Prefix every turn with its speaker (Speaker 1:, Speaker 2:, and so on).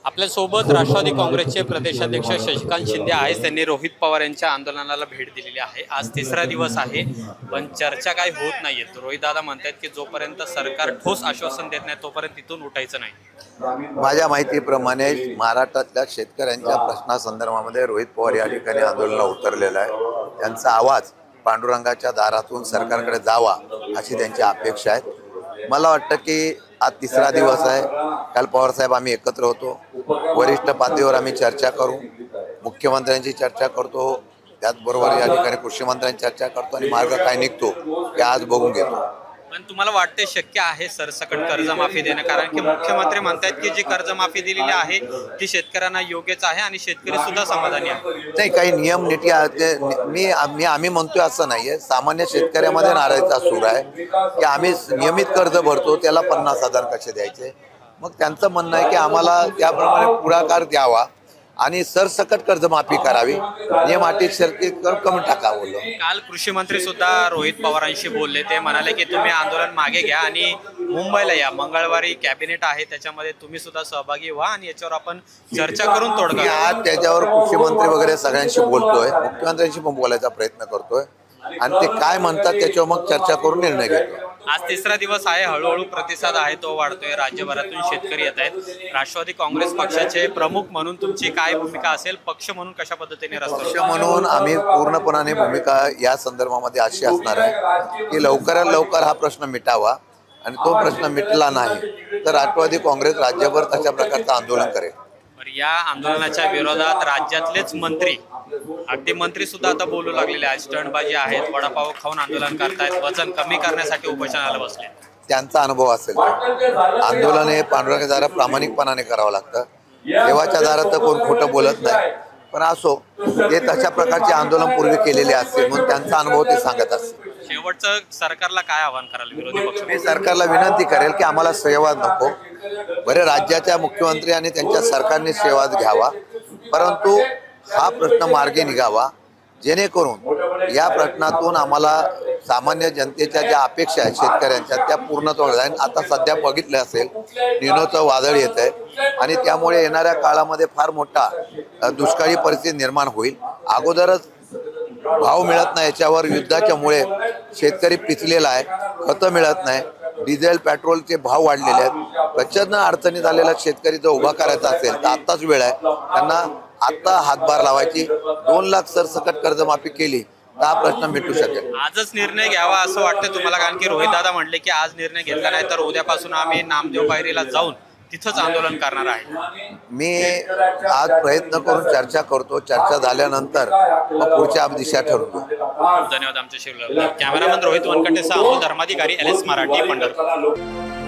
Speaker 1: आपल्यासोबत राष्ट्रवादी काँग्रेसचे प्रदेशाध्यक्ष शशिकांत शिंदे आहेत. त्यांनी रोहित पवार यांच्या आंदोलनाला भेट दिलेली आहे. आज तिसरा दिवस आहे, पण चर्चा काही होत नाहीये. रोहित दादा म्हणतात की जोपर्यंत सरकार ठोस आश्वासन देत नाही तोपर्यंत तिथून उठायचं नाही.
Speaker 2: माझ्या माहितीप्रमाणे महाराष्ट्रातल्या शेतकऱ्यांच्या प्रश्नासंदर्भामध्ये रोहित पवार या ठिकाणी आंदोलनाला उतरलेला आहे. त्यांचा आवाज पांडुरंगाच्या दारातून सरकारकडे जावा अशी त्यांची अपेक्षा आहे. मला वाटतं की आज तिसरा दिवस आहे. काल पवारसाहेब आम्ही एकत्र होतो, वरिष्ठ पातळीवर आम्ही चर्चा करू, मुख्यमंत्र्यांची चर्चा करतो, त्याचबरोबर या ठिकाणी कृषी मंत्र्यांची चर्चा करतो आणि मार्ग काय निघतो ते आज बघून घेतो.
Speaker 1: पण तुम्हाला वाटते शक्य आहे सरसकट कर्जमाफी देणं? कारण की मुख्यमंत्री म्हणतात की जी कर्जमाफी दिलेली आहे ती शेतकऱ्यांना योग्यच आहे आणि शेतकरी सुद्धा समाधानी आहे.
Speaker 2: नाही, काही नियम नीती आम्ही म्हणतोय असं नाहीये. सामान्य शेतकऱ्यामध्ये नाराजीचा सूर आहे की आम्ही नियमित कर्ज भरतो, त्याला 50,000 कसे द्यायचे. मग त्यांचं म्हणणं आहे की आम्हाला त्याप्रमाणे पुढाकार द्यावा आणि सरसकट कर्जमाफी करावी, नियम अटी शर्ती कमी टाकावं.
Speaker 1: काल कृषी मंत्री सुद्धा रोहित पवारांशी बोलले. ते म्हणाले की तुम्ही आंदोलन मागे घ्या आणि मुंबईला या. मंगळवारी कॅबिनेट आहे, त्याच्यामध्ये तुम्ही सुद्धा सहभागी व्हा आणि याच्यावर आपण चर्चा करून तोडगा.
Speaker 2: आज त्याच्यावर कृषी मंत्री वगैरे सगळ्यांशी बोलतोय, मुख्यमंत्र्यांशी पण बोलायचा प्रयत्न करतोय आणि ते काय म्हणतात त्याच्यावर मग चर्चा करून निर्णय घेतो.
Speaker 1: आज तिसरा दिवस आहे, हळूहळू प्रतिसाद आहे तो वाढतोय. राज्यभरातून शेतकरी येत आहेत. राष्ट्रवादी काँग्रेस पक्षाचे प्रमुख म्हणून तुमची काय भूमिका असेल? पक्ष म्हणून कशा पद्धतीने
Speaker 2: पक्ष म्हणून आम्ही पूर्णपणाने भूमिका या संदर्भामध्ये अशी असणार आहे की लवकरात लवकर हा प्रश्न मिटावा आणि तो प्रश्न मिटला नाही तर राष्ट्रवादी काँग्रेस राज्यभर तशा प्रकारचं आंदोलन करेल.
Speaker 1: या आंदोलनाच्या विरोधात राज्यातलेच मंत्री, अगदी मंत्री सुद्धा आता बोलू लागलेले आहेत. स्टंटबाजी आहेत, वडापाव खाऊन आंदोलन करतायत, वजन कमी करण्यासाठी उपोषणाला बसले.
Speaker 2: त्यांचा अनुभव असेल. आंदोलन हे पांडुरंगाच्या दारात प्रामाणिकपणाने करावं लागतं. देवाच्या दारात तर कोण खोटं बोलत नाही, पण असो ते तशा प्रकारचे आंदोलन पूर्वी केलेले असतील म्हणून त्यांचा अनुभव ते सांगत असतील.
Speaker 1: शेवटचं सरकारला काय आव्हान कराल विरोधी पक्ष?
Speaker 2: मी सरकारला विनंती करेल की आम्हाला संवाद नको. बरे राज्याच्या मुख्यमंत्री आणि त्यांच्या सरकारने संवाद घ्यावा, परंतु हा प्रश्न मार्गी निघावा जेणेकरून या प्रश्नातून आम्हाला सामान्य जनतेच्या ज्या अपेक्षा आहेत शेतकऱ्यांच्या त्या पूर्णत्वास जाईल. आता सध्या बघितलं असेल निनोचं वादळ येत आहे आणि त्यामुळे येणाऱ्या काळामध्ये फार मोठा दुष्काळी परिस्थिती निर्माण होईल. अगोदरच भाव मिळत नाही, याच्यावर युद्धाच्या मुळे शेतकरी पिचलेला आहे, खतं मिळत नाही, डिझेल पेट्रोलचे भाव वाढलेले आहेत. प्रचंड अडचणीत आलेला शेतकरी जर उभा करायचा असेल तर आत्ताच वेळ आहे. त्यांना आत्ता हातभार लावायची. 2 लाख सरसकट कर्जमाफी केली तर हा प्रश्न मिटू शकेल.
Speaker 1: आजच निर्णय घ्यावा असं वाटतं तुम्हाला? कारण की रोहित दादा म्हणले की आज निर्णय घेतला नाही तर उद्यापासून आम्ही नामदेव पायरीला जाऊन तिथंच आंदोलन करणार आहे.
Speaker 2: मी आज प्रयत्न करून चर्चा करतो. चर्चा झाल्यानंतर मग पुढच्या दिशा ठरवतो.
Speaker 1: धन्यवाद. आमच्या शिवला कॅमेरामन रोहित वनकटेसह अमोल धर्माधिकारी, LS मराठी, पंढरपूर.